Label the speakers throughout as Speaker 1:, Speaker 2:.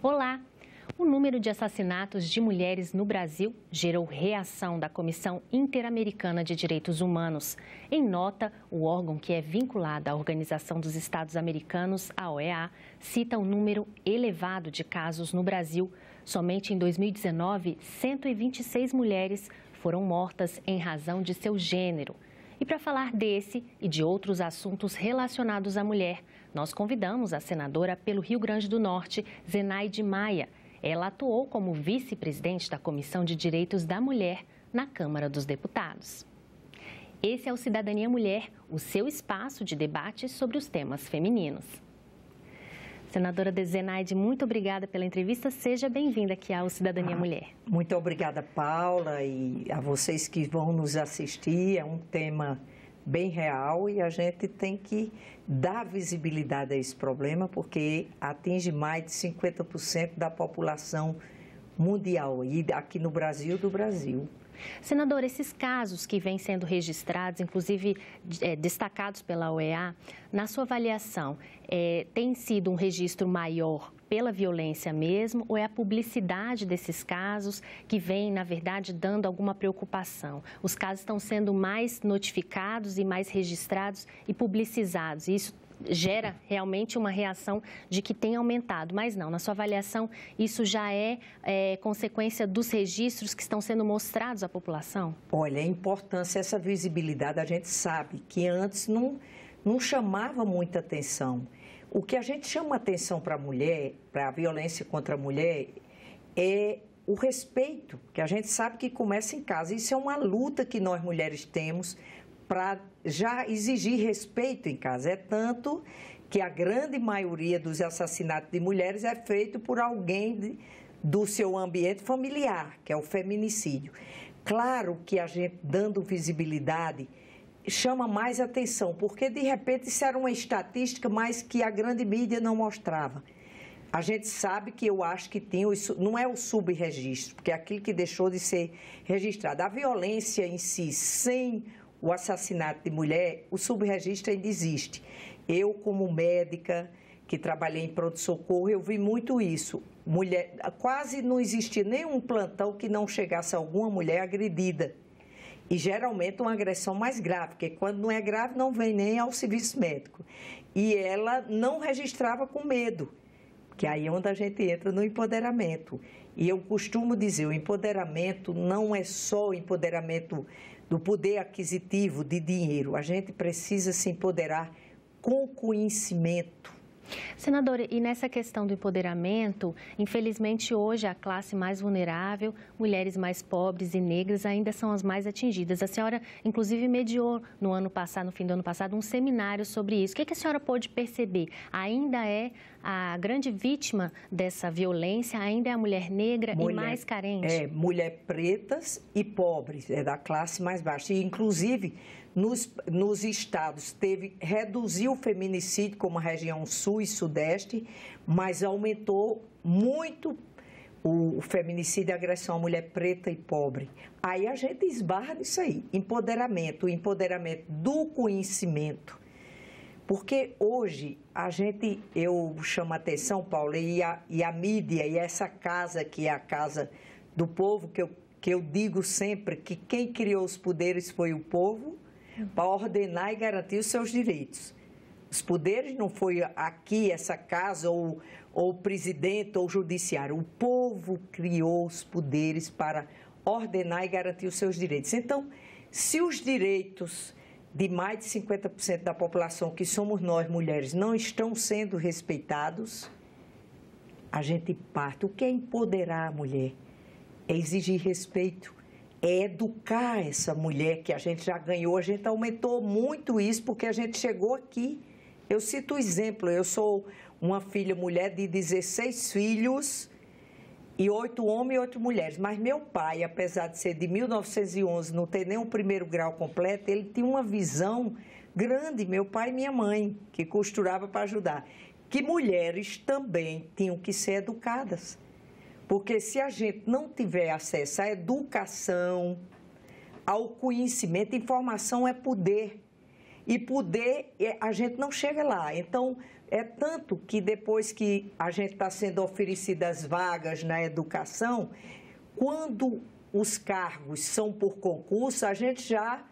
Speaker 1: Olá! O número de assassinatos de mulheres no Brasil gerou reação da Comissão Interamericana de Direitos Humanos. Em nota, o órgão que é vinculado à Organização dos Estados Americanos, a OEA, cita um número elevado de casos no Brasil. Somente em 2019, 126 mulheres foram mortas em razão de seu gênero. E para falar desse e de outros assuntos relacionados à mulher, nós convidamos a senadora pelo Rio Grande do Norte, Zenaide Maia. Ela atuou como vice-presidente da Comissão de Direitos da Mulher na Câmara dos Deputados. Esse é o Cidadania Mulher, o seu espaço de debate sobre os temas femininos. Senadora Zenaide, muito obrigada pela entrevista. Seja bem-vinda aqui ao Cidadania Mulher.
Speaker 2: Muito obrigada, Paula, e a vocês que vão nos assistir. É um tema bem real e a gente tem que dar visibilidade a esse problema, porque atinge mais de 50% da população mundial e aqui no Brasil, do Brasil.
Speaker 1: Senadora, esses casos que vêm sendo registrados, inclusive destacados pela OEA, na sua avaliação, tem sido um registro maior pela violência mesmo ou é a publicidade desses casos que vem, na verdade, dando alguma preocupação? Os casos estão sendo mais notificados e mais registrados e publicizados, e isso gera realmente uma reação de que tem aumentado, mas não, na sua avaliação, isso já é consequência dos registros que estão sendo mostrados à população?
Speaker 2: Olha, a importância, essa visibilidade, a gente sabe que antes não chamava muita atenção. O que a gente chama atenção para a mulher, para a violência contra a mulher, é o respeito, que a gente sabe que começa em casa. Isso é uma luta que nós mulheres temos para já exigir respeito em casa. É tanto que a grande maioria dos assassinatos de mulheres é feito por alguém do seu ambiente familiar, que é o feminicídio. Claro que a gente, dando visibilidade, chama mais atenção, porque de repente isso era uma estatística, mas que a grande mídia não mostrava. A gente sabe que eu acho que tem, não é o subregistro, porque é aquilo que deixou de ser registrado. A violência em si, sem o assassinato de mulher, o subregistro ainda existe. Eu, como médica, que trabalhei em pronto-socorro, eu vi muito isso. Mulher, quase não existia nenhum plantão que não chegasse alguma mulher agredida. E geralmente uma agressão mais grave, porque quando não é grave não vem nem ao serviço médico. E ela não registrava com medo, que aí é onde a gente entra no empoderamento. E eu costumo dizer, o empoderamento não é só o empoderamento do poder aquisitivo de dinheiro. A gente precisa se empoderar com conhecimento.
Speaker 1: Senadora, e nessa questão do empoderamento, infelizmente hoje a classe mais vulnerável, mulheres mais pobres e negras ainda são as mais atingidas. A senhora, inclusive, mediou no ano passado, no fim do ano passado, um seminário sobre isso. O que a senhora pôde perceber? Ainda é a grande vítima dessa violência, ainda é a mulher negra e mais carente?
Speaker 2: É, mulher pretas e pobres, é da classe mais baixa. E, inclusive, nos estados reduziu o feminicídio, como a região sul e sudeste, mas aumentou muito o feminicídio e a agressão à mulher preta e pobre. Aí a gente esbarra nisso aí, empoderamento, o empoderamento do conhecimento. Porque hoje eu chamo a atenção, Paulo, e a mídia, e essa casa que é a casa do povo, que eu digo sempre que quem criou os poderes foi o povo, para ordenar e garantir os seus direitos. Os poderes não foi aqui, essa casa, ou o presidente ou o judiciário. O povo criou os poderes para ordenar e garantir os seus direitos. Então, se os direitos de mais de 50% da população, que somos nós mulheres, não estão sendo respeitados, a gente parte. O que é empoderar a mulher? É exigir respeito. É educar essa mulher que a gente já ganhou, a gente aumentou muito isso porque a gente chegou aqui. Eu cito o exemplo, eu sou uma filha mulher de 16 filhos e 8 homens e 8 mulheres, mas meu pai, apesar de ser de 1911, não ter nem o primeiro grau completo, ele tinha uma visão grande, meu pai e minha mãe, que costurava para ajudar, que mulheres também tinham que ser educadas. Porque se a gente não tiver acesso à educação, ao conhecimento, informação é poder. E poder, a gente não chega lá. Então, É tanto que depois que a gente está sendo oferecidas vagas na educação, quando os cargos são por concurso, a gente já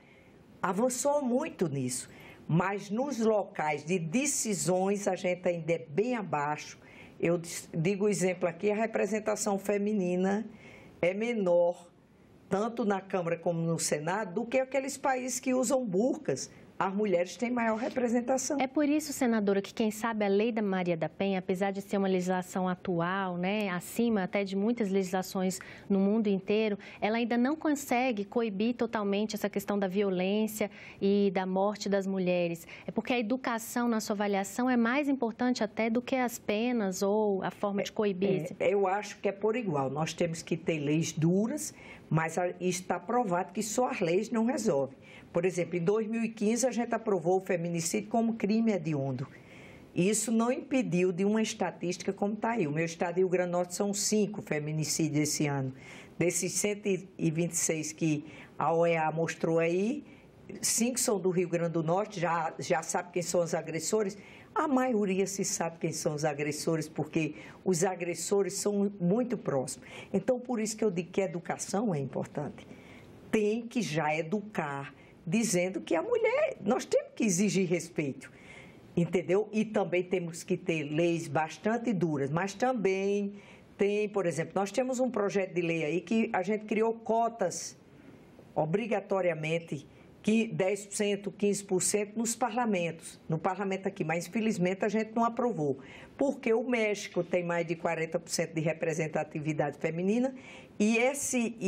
Speaker 2: avançou muito nisso. Mas nos locais de decisões, a gente ainda é bem abaixo. Eu digo o exemplo aqui, a representação feminina é menor, tanto na Câmara como no Senado, do que aqueles países que usam burcas. As mulheres têm maior representação.
Speaker 1: É por isso, senadora, que quem sabe a lei da Maria da Penha, apesar de ser uma legislação atual, né, acima até de muitas legislações no mundo inteiro, ela ainda não consegue coibir totalmente essa questão da violência e da morte das mulheres. É porque a educação, na sua avaliação, é mais importante até do que as penas ou a forma de coibir.
Speaker 2: Eu acho que é por igual. Nós temos que ter leis duras, mas está provado que só as leis não resolvem. Por exemplo, em 2015, a gente aprovou o feminicídio como crime hediondo. Isso não impediu de uma estatística como está aí. O meu estado, Rio Grande do Norte, são 5 feminicídios esse ano. Desses 126 que a OEA mostrou aí, 5 são do Rio Grande do Norte, já sabe quem são os agressores. A maioria se sabe quem são os agressores, porque os agressores são muito próximos. Então, por isso que eu digo que a educação é importante. Tem que já educar, dizendo que a mulher, nós temos que exigir respeito, entendeu? E também temos que ter leis bastante duras, mas também tem, por exemplo, nós temos um projeto de lei aí que a gente criou cotas, obrigatoriamente, que 10%, 15% nos parlamentos, no parlamento aqui, mas infelizmente a gente não aprovou, porque o México tem mais de 40% de representatividade feminina e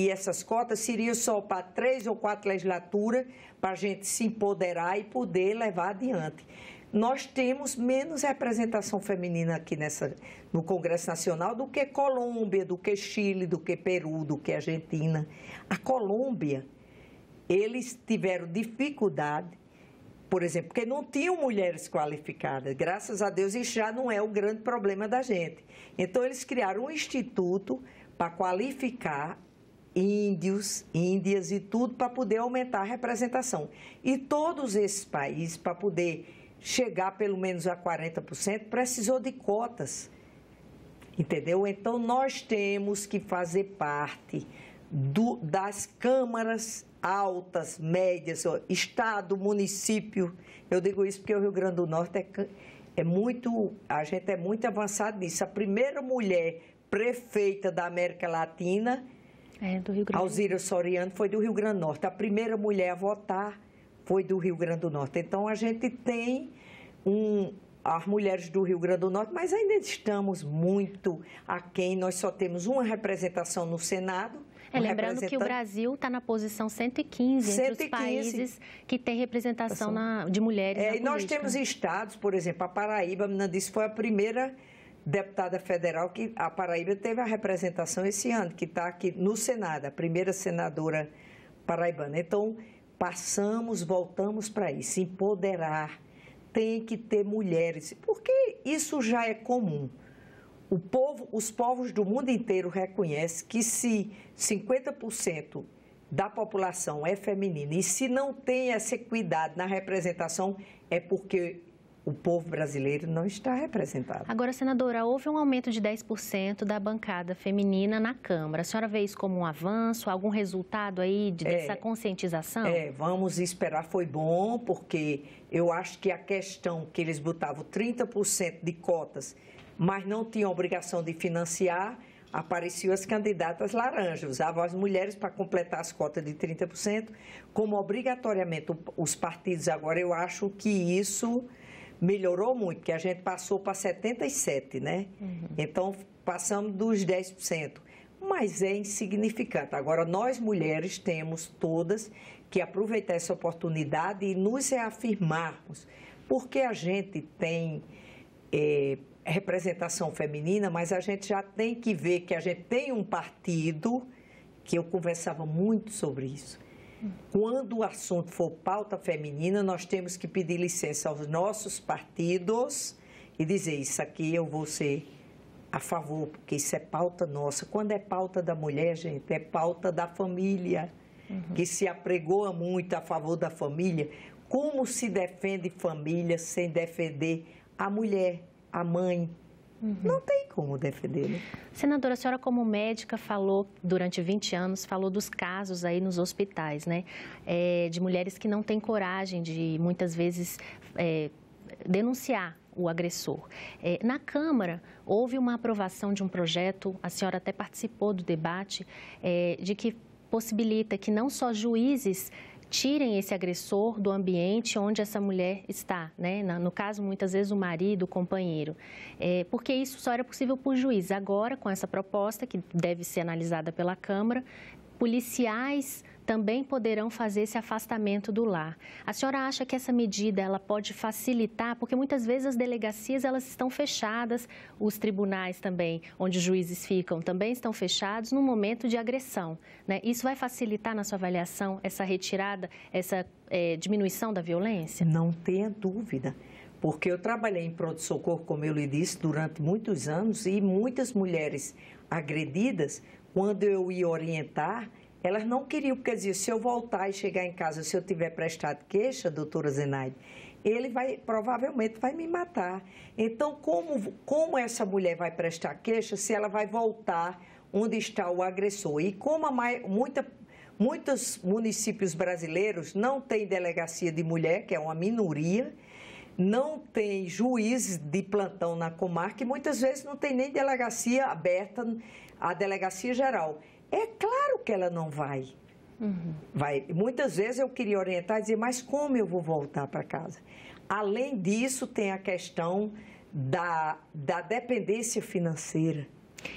Speaker 2: essas cotas seriam só para 3 ou 4 legislaturas para a gente se empoderar e poder levar adiante. Nós temos menos representação feminina aqui no Congresso Nacional do que Colômbia, do que Chile, do que Peru, do que Argentina. A Colômbia, eles tiveram dificuldade, por exemplo, porque não tinham mulheres qualificadas. Graças a Deus, isso já não é o grande problema da gente. Então, eles criaram um instituto para qualificar índios, índias e tudo, para poder aumentar a representação. E todos esses países, para poder chegar pelo menos a 40%, precisou de cotas, entendeu? Então, nós temos que fazer parte das câmaras altas, médias, estado, município. Eu digo isso porque o Rio Grande do Norte a gente é muito avançado nisso. A primeira mulher prefeita da América Latina,
Speaker 1: do Rio Grande.
Speaker 2: Alzira Soriano, foi do Rio Grande do Norte. A primeira mulher a votar foi do Rio Grande do Norte. Então, a gente tem as mulheres do Rio Grande do Norte, mas ainda estamos muito aquém. Nós só temos uma representação no Senado.
Speaker 1: Lembrando que o Brasil está na posição 115 entre os países que têm representação de mulheres na política.
Speaker 2: E nós temos estados, por exemplo, a Paraíba, a menina disse, foi a primeira deputada federal que a Paraíba teve a representação esse ano, que está aqui no Senado, a primeira senadora paraibana. Então, voltamos para isso, empoderar, tem que ter mulheres, porque isso já é comum. Os povos do mundo inteiro reconhecem que se 50% da população é feminina e se não tem essa equidade na representação, é porque o povo brasileiro não está representado.
Speaker 1: Agora, senadora, houve um aumento de 10% da bancada feminina na Câmara. A senhora vê isso como um avanço, algum resultado aí dessa conscientização?
Speaker 2: Vamos esperar. Foi bom, porque eu acho que a questão que eles botavam 30% de cotas, mas não tinham obrigação de financiar, apareciam as candidatas laranjas, usavam as mulheres para completar as cotas de 30%, como obrigatoriamente os partidos agora, eu acho que isso melhorou muito, que a gente passou para 77%, né? Então, passamos dos 10%, mas é insignificante. Agora, nós mulheres temos todas que aproveitar essa oportunidade e nos reafirmarmos, porque a gente tem representação feminina, mas a gente já tem que ver que a gente tem um partido, que eu conversava muito sobre isso. Quando o assunto for pauta feminina, nós temos que pedir licença aos nossos partidos e dizer, isso aqui eu vou ser a favor, porque isso é pauta nossa. Quando é pauta da mulher, gente, é pauta da família, que se apregoa muito a favor da família. Como se defende família sem defender a mulher, a mãe. Não tem como defender, né?
Speaker 1: Senadora, a senhora como médica falou, durante 20 anos, falou dos casos aí nos hospitais, né? De mulheres que não têm coragem de, muitas vezes, denunciar o agressor. Na Câmara, houve uma aprovação de um projeto, a senhora até participou do debate, de que possibilita que não só juízes tirem esse agressor do ambiente onde essa mulher está, né? No caso, muitas vezes, o marido, o companheiro. Porque isso só era possível por juiz. Agora, com essa proposta, que deve ser analisada pela Câmara, policiais também poderão fazer esse afastamento do lar. A senhora acha que essa medida ela pode facilitar? Porque muitas vezes as delegacias elas estão fechadas, os tribunais também, onde os juízes ficam, também estão fechados no momento de agressão, né? Isso vai facilitar na sua avaliação essa retirada, essa diminuição da violência?
Speaker 2: Não tenha dúvida, porque eu trabalhei em pronto-socorro, como eu lhe disse, durante muitos anos e muitas mulheres agredidas, quando eu ia orientar, elas não queriam, porque diziam, se eu voltar e chegar em casa, se eu tiver prestado queixa, doutora Zenaide, ele provavelmente vai me matar. Então, como essa mulher vai prestar queixa se ela vai voltar onde está o agressor? E como muitos municípios brasileiros não têm delegacia de mulher, que é uma minoria, não tem juiz de plantão na comarca e muitas vezes não tem nem delegacia aberta, a delegacia geral. É claro que ela não vai. Vai. Muitas vezes eu queria orientar e dizer, mas como eu vou voltar para casa? Além disso, tem a questão da dependência financeira.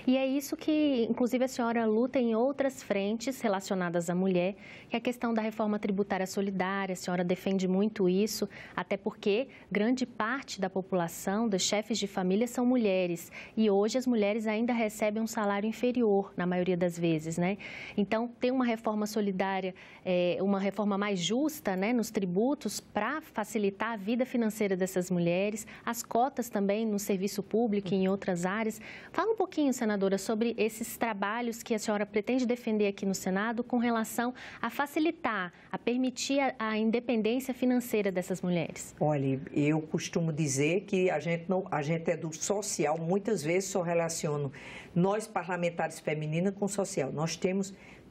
Speaker 1: E é isso que, inclusive, a senhora luta em outras frentes relacionadas à mulher, que é a questão da reforma tributária solidária. A senhora defende muito isso, até porque grande parte da população, dos chefes de família, são mulheres. E hoje as mulheres ainda recebem um salário inferior, na maioria das vezes, né? Então, tem uma reforma solidária, uma reforma mais justa, né, nos tributos para facilitar a vida financeira dessas mulheres, as cotas também no serviço público e em outras áreas. Fala um pouquinho, senadora, sobre esses trabalhos que a senhora pretende defender aqui no Senado com relação a facilitar, a permitir a independência financeira dessas mulheres.
Speaker 2: Olha, eu costumo dizer que a gente é do social, muitas vezes só relaciono nós parlamentares femininas com social.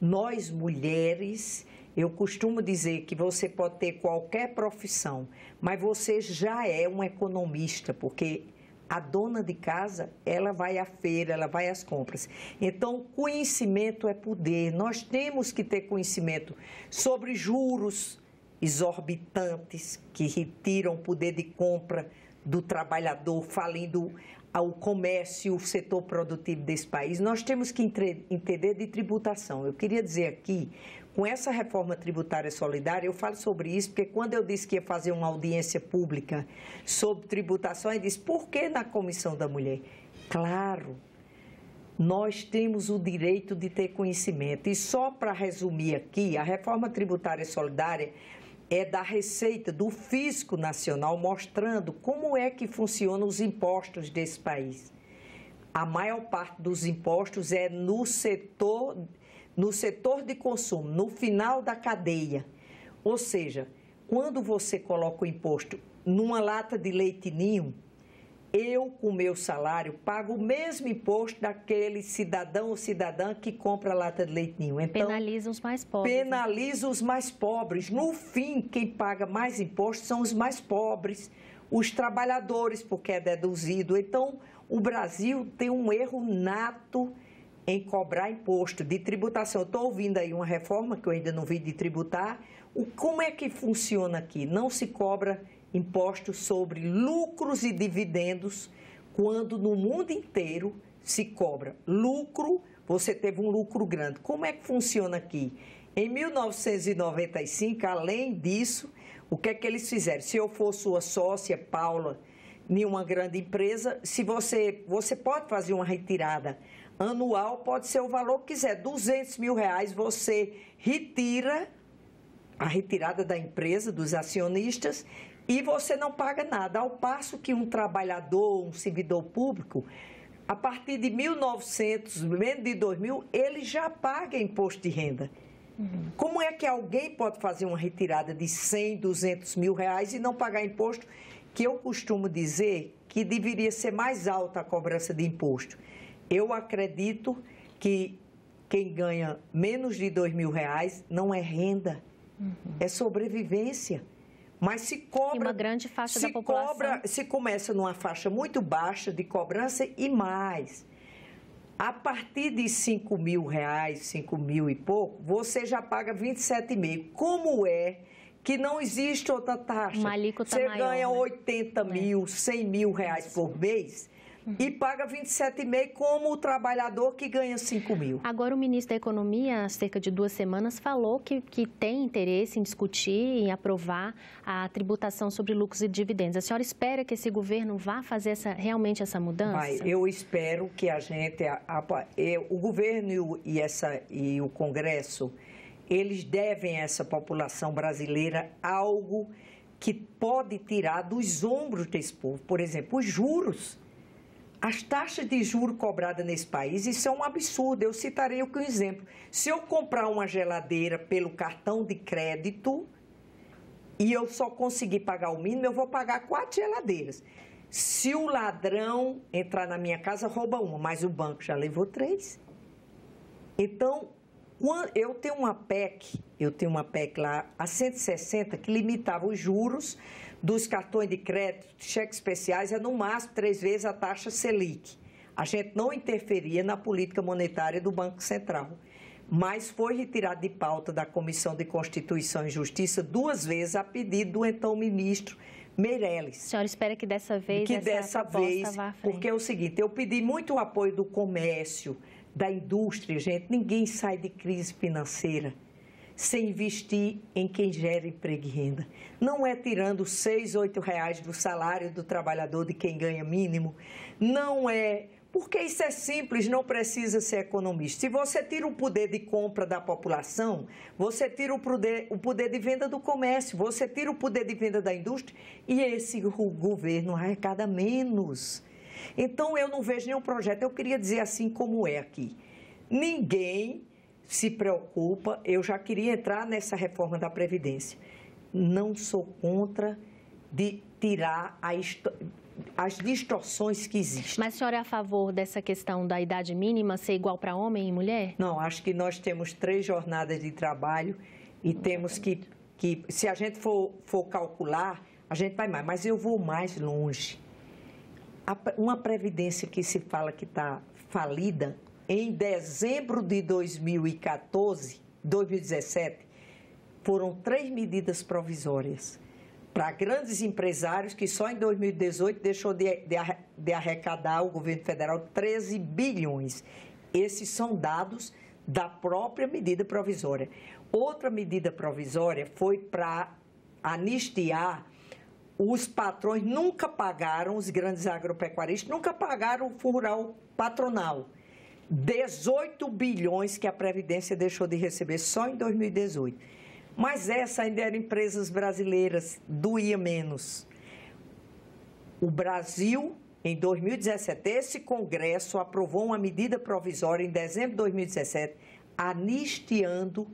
Speaker 2: Nós mulheres, eu costumo dizer que você pode ter qualquer profissão, mas você já é um economista, porque a dona de casa, ela vai à feira, ela vai às compras. Então, conhecimento é poder. Nós temos que ter conhecimento sobre juros exorbitantes que retiram o poder de compra do trabalhador, falindo ao comércio, o setor produtivo desse país. Nós temos que entender de tributação. Eu queria dizer aqui, com essa reforma tributária solidária, eu falo sobre isso, porque quando eu disse que ia fazer uma audiência pública sobre tributação, eu disse, por que na Comissão da Mulher? Claro, nós temos o direito de ter conhecimento. E só para resumir aqui, a reforma tributária solidária é da Receita, do Fisco Nacional, mostrando como é que funcionam os impostos desse país. A maior parte dos impostos é no setor de consumo, no final da cadeia. Ou seja, quando você coloca o imposto numa lata de leite ninho, eu, com o meu salário, pago o mesmo imposto daquele cidadão ou cidadã que compra a lata de leite ninho.
Speaker 1: Então, penaliza os mais pobres.
Speaker 2: Penaliza os mais pobres. No fim, quem paga mais impostos são os mais pobres, os trabalhadores, porque é deduzido. Então, o Brasil tem um erro nato em cobrar imposto de tributação. Estou ouvindo aí uma reforma que eu ainda não vi de tributar. Como é que funciona aqui? Não se cobra impostos sobre lucros e dividendos, quando no mundo inteiro se cobra lucro, você teve um lucro grande. Como é que funciona aqui? Em 1995, além disso, o que é que eles fizeram? Se eu for sua sócia, Paula, em uma grande empresa, se você pode fazer uma retirada anual, pode ser o valor que quiser, R$200 mil, você retira a retirada da empresa, dos acionistas, e você não paga nada, ao passo que um trabalhador, um servidor público, a partir de 1900, menos de 2000, ele já paga imposto de renda. Como é que alguém pode fazer uma retirada de 100, R$200 mil e não pagar imposto que eu costumo dizer que deveria ser mais alta a cobrança de imposto. Eu acredito que quem ganha menos de R$2.000 não é renda, é sobrevivência. Mas se cobra...
Speaker 1: E uma grande faixa da população.
Speaker 2: Se começa numa faixa muito baixa de cobrança e mais. A partir de R$5.000, 5.000 e pouco, você já paga 27,5. Como é que não existe outra taxa?
Speaker 1: Uma alíquota
Speaker 2: você
Speaker 1: maior,
Speaker 2: ganha
Speaker 1: né?
Speaker 2: 80 mil, 100 mil reais por mês e paga 27,5 como o trabalhador que ganha 5 mil.
Speaker 1: Agora, o ministro da Economia, há cerca de 2 semanas, falou que tem interesse em discutir, em aprovar a tributação sobre lucros e dividendos. A senhora espera que esse governo vá fazer realmente essa mudança?
Speaker 2: Vai, eu espero que a gente, o governo e o Congresso, eles devem a essa população brasileira algo que pode tirar dos ombros desse povo. Por exemplo, os juros. As taxas de juros cobradas nesse país, isso é um absurdo. Eu citarei um exemplo. Se eu comprar uma geladeira pelo cartão de crédito e eu só conseguir pagar o mínimo, eu vou pagar 4 geladeiras. Se o ladrão entrar na minha casa, rouba uma, mas o banco já levou 3. Então, eu tenho uma PEC lá, a 160, que limitava os juros dos cartões de crédito, cheques especiais, é no máximo 3 vezes a taxa Selic. A gente não interferia na política monetária do Banco Central, mas foi retirado de pauta da Comissão de Constituição e Justiça 2 vezes a pedido do então ministro Meirelles.
Speaker 1: A senhora espera que dessa vez essa proposta vá à frente?
Speaker 2: Porque é o seguinte, eu pedi muito o apoio do comércio, da indústria, gente, ninguém sai de crise financeira sem investir em quem gera emprego e renda. Não é tirando R$6, R$8 do salário do trabalhador, de quem ganha mínimo. Não é... Porque isso é simples, não precisa ser economista. Se você tira o poder de compra da população, você tira o poder de venda do comércio, você tira o poder de venda da indústria e esse governo arrecada menos. Então, eu não vejo nenhum projeto. Eu queria dizer assim como é aqui. Ninguém se preocupa, eu já queria entrar nessa reforma da Previdência. Não sou contra de tirar as distorções que existem.
Speaker 1: Mas a senhora é a favor dessa questão da idade mínima ser igual para homem e mulher?
Speaker 2: Não, acho que nós temos 3 jornadas de trabalho e temos que se a gente for calcular, a gente vai mais. Mas eu vou mais longe. Uma Previdência que se fala que está falida, em dezembro de 2017, foram 3 medidas provisórias para grandes empresários que só em 2018 deixou de arrecadar o governo federal 13 bilhões. Esses são dados da própria medida provisória. Outra medida provisória foi para anistiar os patrões, nunca pagaram, os grandes agropecuaristas, nunca pagaram o fundo rural patronal. 18 bilhões que a Previdência deixou de receber só em 2018. Mas essa ainda eram empresas brasileiras, doía menos. O Brasil, em 2017, esse Congresso aprovou uma medida provisória em dezembro de 2017, anistiando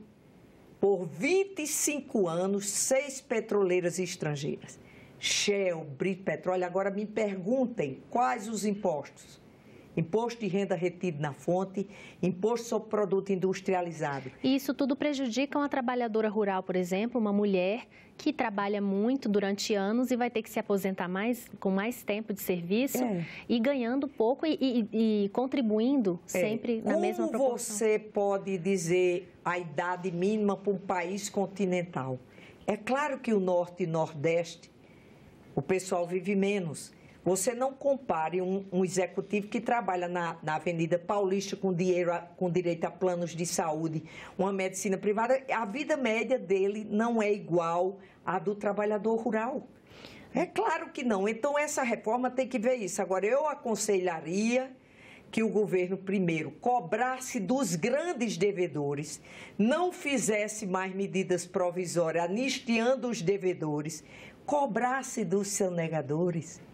Speaker 2: por 25 anos 6 petroleiras estrangeiras. Shell, Brito Petróleo. Agora me perguntem quais os impostos. Imposto de renda retido na fonte, imposto sobre produto industrializado.
Speaker 1: E isso tudo prejudica uma trabalhadora rural, por exemplo, uma mulher que trabalha muito durante anos e vai ter que se aposentar com mais tempo de serviço e ganhando pouco e contribuindo sempre na mesma proporção.
Speaker 2: Como você pode dizer a idade mínima para um país continental? É claro que o Norte e Nordeste, o pessoal vive menos. Você não compare um executivo que trabalha na Avenida Paulista com direito a planos de saúde, uma medicina privada. A vida média dele não é igual à do trabalhador rural. É claro que não. Então, essa reforma tem que ver isso. Agora, eu aconselharia que o governo, primeiro, cobrasse dos grandes devedores, não fizesse mais medidas provisórias, anistiando os devedores, cobrasse dos sonegadores.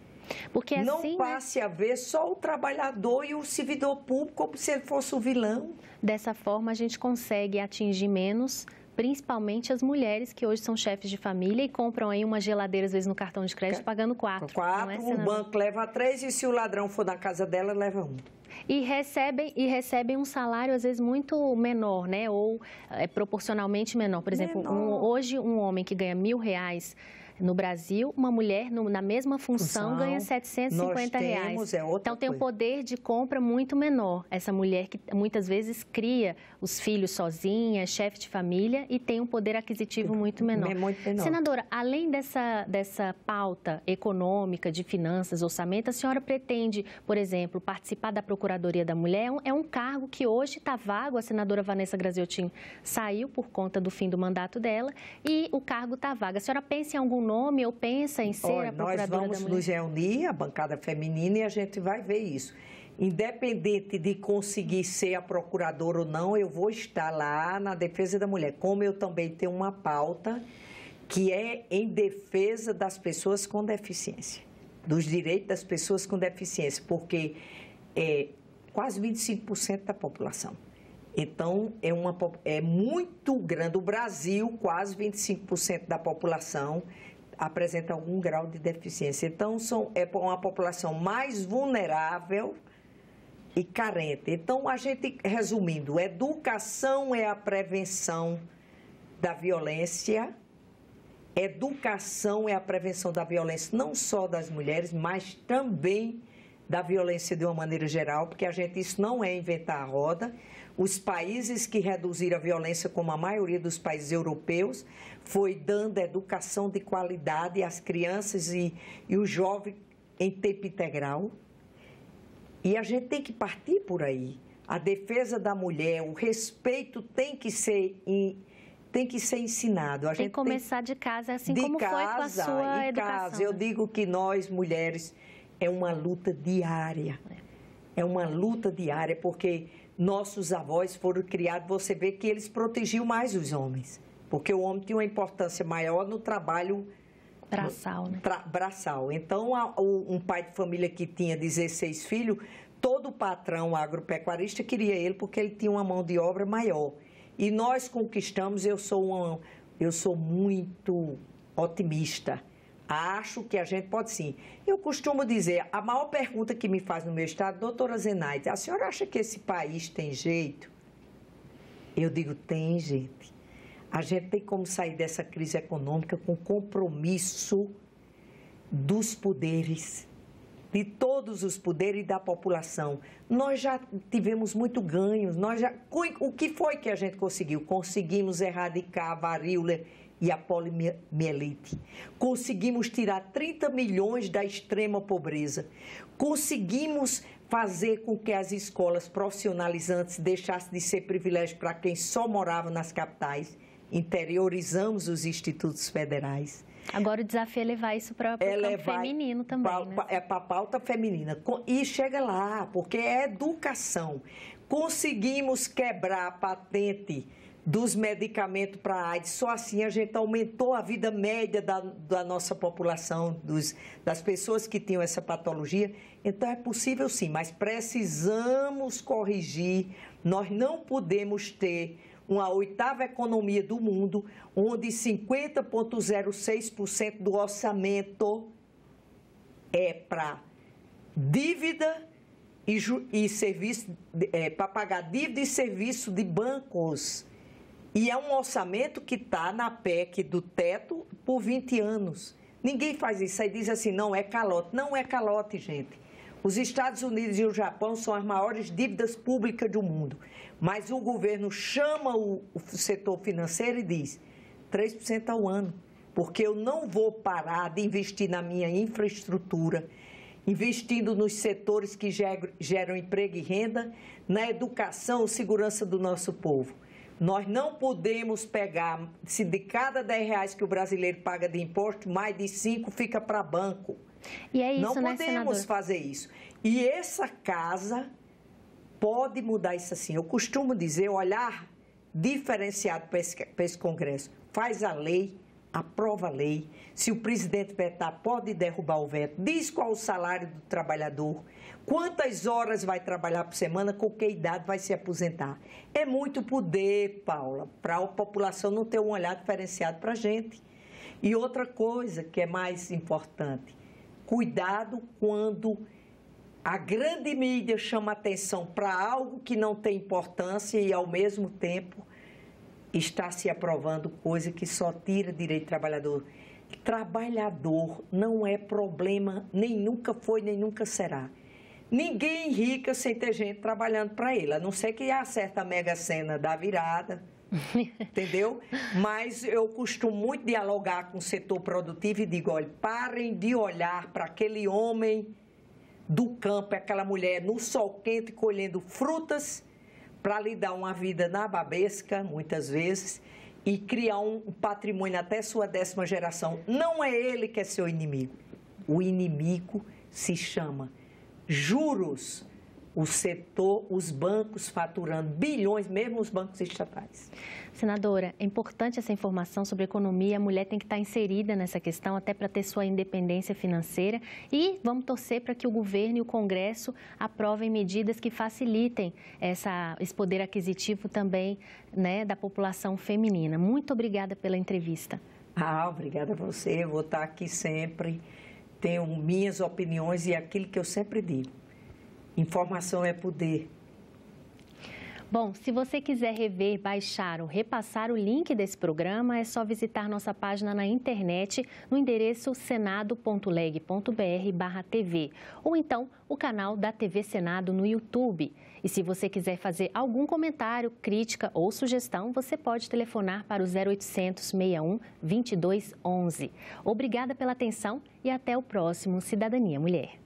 Speaker 1: Porque assim,
Speaker 2: não passe a ver só o trabalhador e o servidor público como se ele fosse o vilão.
Speaker 1: Dessa forma, a gente consegue atingir menos principalmente as mulheres que hoje são chefes de família e compram aí uma geladeira, às vezes, no cartão de crédito, pagando 4.
Speaker 2: 4, o banco leva 3 e se o ladrão for na casa dela, leva 1.
Speaker 1: E recebem um salário, às vezes, muito menor, né? Ou proporcionalmente menor. Por exemplo, hoje um homem que ganha R$1.000 no Brasil, uma mulher na mesma função ganha R$750. Então tem um poder de compra muito menor. Essa mulher que muitas vezes cria os filhos sozinha, chefe de família e tem um poder aquisitivo muito menor. Senadora, além dessa pauta econômica, de finanças, orçamento, a senhora pretende, por exemplo, participar da Procuradoria da Mulher? É um cargo que hoje está vago. A senadora Vanessa Graziotin saiu por conta do fim do mandato dela e o cargo está vago. A senhora pensa em algum nome ou pensa em ser a Procuradora da Mulher?
Speaker 2: Nós vamos nos reunir, a bancada feminina, e a gente vai ver isso. Independente de conseguir ser a procuradora ou não, eu vou estar lá na defesa da mulher. Como eu também tenho uma pauta que é em defesa das pessoas com deficiência, dos direitos das pessoas com deficiência, porque é quase 25% da população. Então, é muito grande. O Brasil, quase 25% da população apresenta algum grau de deficiência. Então, é uma população mais vulnerável e carente. Então, a gente, resumindo, educação é a prevenção da violência, educação é a prevenção da violência não só das mulheres, mas também da violência de uma maneira geral, porque isso não é inventar a roda. Os países que reduziram a violência, como a maioria dos países europeus, foi dando educação de qualidade às crianças e os jovens em tempo integral. E a gente tem que partir por aí. A defesa da mulher, o respeito tem que ser ensinado.
Speaker 1: Tem que começar de casa, assim como foi com a sua educação.
Speaker 2: Eu digo que nós, mulheres, é uma luta diária. É uma luta diária, porque nossos avós foram criados, você vê que eles protegiam mais os homens, porque o homem tinha uma importância maior no trabalho
Speaker 1: braçal, né?
Speaker 2: Braçal. Então, um pai de família que tinha 16 filhos, todo patrão agropecuarista queria ele porque ele tinha uma mão de obra maior. E nós conquistamos, eu sou muito otimista. Acho que a gente pode sim. Eu costumo dizer, a maior pergunta que me faz no meu estado, doutora Zenaide, a senhora acha que esse país tem jeito? Eu digo, tem, gente. A gente tem como sair dessa crise econômica com compromisso dos poderes, de todos os poderes e da população. Nós já tivemos muito ganhos. O que foi que a gente conseguiu? Conseguimos erradicar a varíola e a poliomielite. Conseguimos tirar 30 milhões da extrema pobreza. Conseguimos fazer com que as escolas profissionalizantes deixassem de ser privilégio para quem só morava nas capitais. Interiorizamos os institutos federais.
Speaker 1: Agora o desafio é levar isso para o campo feminino também, né?
Speaker 2: É para a pauta feminina. E chega lá, porque é educação. Conseguimos quebrar a patente dos medicamentos para a AIDS. Só assim a gente aumentou a vida média da nossa população, das pessoas que tinham essa patologia. Então é possível sim, mas precisamos corrigir. Nós não podemos ter uma 8ª economia do mundo, onde 50,06% do orçamento é para dívida e serviço, para pagar dívida e serviço de bancos. E é um orçamento que está na PEC do teto por 20 anos. Ninguém faz isso. Aí diz assim, não, é calote. Não é calote, gente. Os Estados Unidos e o Japão são as maiores dívidas públicas do mundo. Mas o governo chama o setor financeiro e diz 3% ao ano. Porque eu não vou parar de investir na minha infraestrutura, investindo nos setores que geram emprego e renda, na educação e segurança do nosso povo. Nós não podemos pegar, se de cada R$10 que o brasileiro paga de imposto, mais de 5 fica para banco.
Speaker 1: E é isso,
Speaker 2: não
Speaker 1: né,
Speaker 2: podemos fazer isso. E essa casa pode mudar isso assim. Eu costumo dizer, olhar diferenciado para esse Congresso. Faz a lei, aprova a lei. Se o presidente vetar, pode derrubar o veto. Diz qual o salário do trabalhador, quantas horas vai trabalhar por semana, com que idade vai se aposentar. É muito poder, Paula, para a população não ter um olhar diferenciado para a gente. E outra coisa que é mais importante, cuidado quando a grande mídia chama atenção para algo que não tem importância e, ao mesmo tempo, está se aprovando coisa que só tira direito do trabalhador. Trabalhador não é problema, nem nunca foi, nem nunca será. Ninguém enrica sem ter gente trabalhando para ele, a não ser que acerta a Mega Sena da virada, entendeu? Mas eu costumo muito dialogar com o setor produtivo e digo, olha, parem de olhar para aquele homem do campo, aquela mulher no sol quente colhendo frutas para lhe dar uma vida nababesca, muitas vezes, e criar um patrimônio até sua 10ª geração. Não é ele que é seu inimigo. O inimigo se chama juros. O setor, os bancos faturando bilhões, mesmo os bancos estatais.
Speaker 1: Senadora, é importante essa informação sobre economia. A mulher tem que estar inserida nessa questão, até para ter sua independência financeira. E vamos torcer para que o governo e o Congresso aprovem medidas que facilitem esse poder aquisitivo também, né, da população feminina. Muito obrigada pela entrevista.
Speaker 2: Obrigada a você. Eu vou estar aqui sempre. Tenho minhas opiniões e aquilo que eu sempre digo. Informação é poder.
Speaker 1: Bom, se você quiser rever, baixar ou repassar o link desse programa, é só visitar nossa página na internet no endereço senado.leg.br/TV ou então o canal da TV Senado no YouTube. E se você quiser fazer algum comentário, crítica ou sugestão, você pode telefonar para o 0800 61 22 11. Obrigada pela atenção e até o próximo Cidadania Mulher.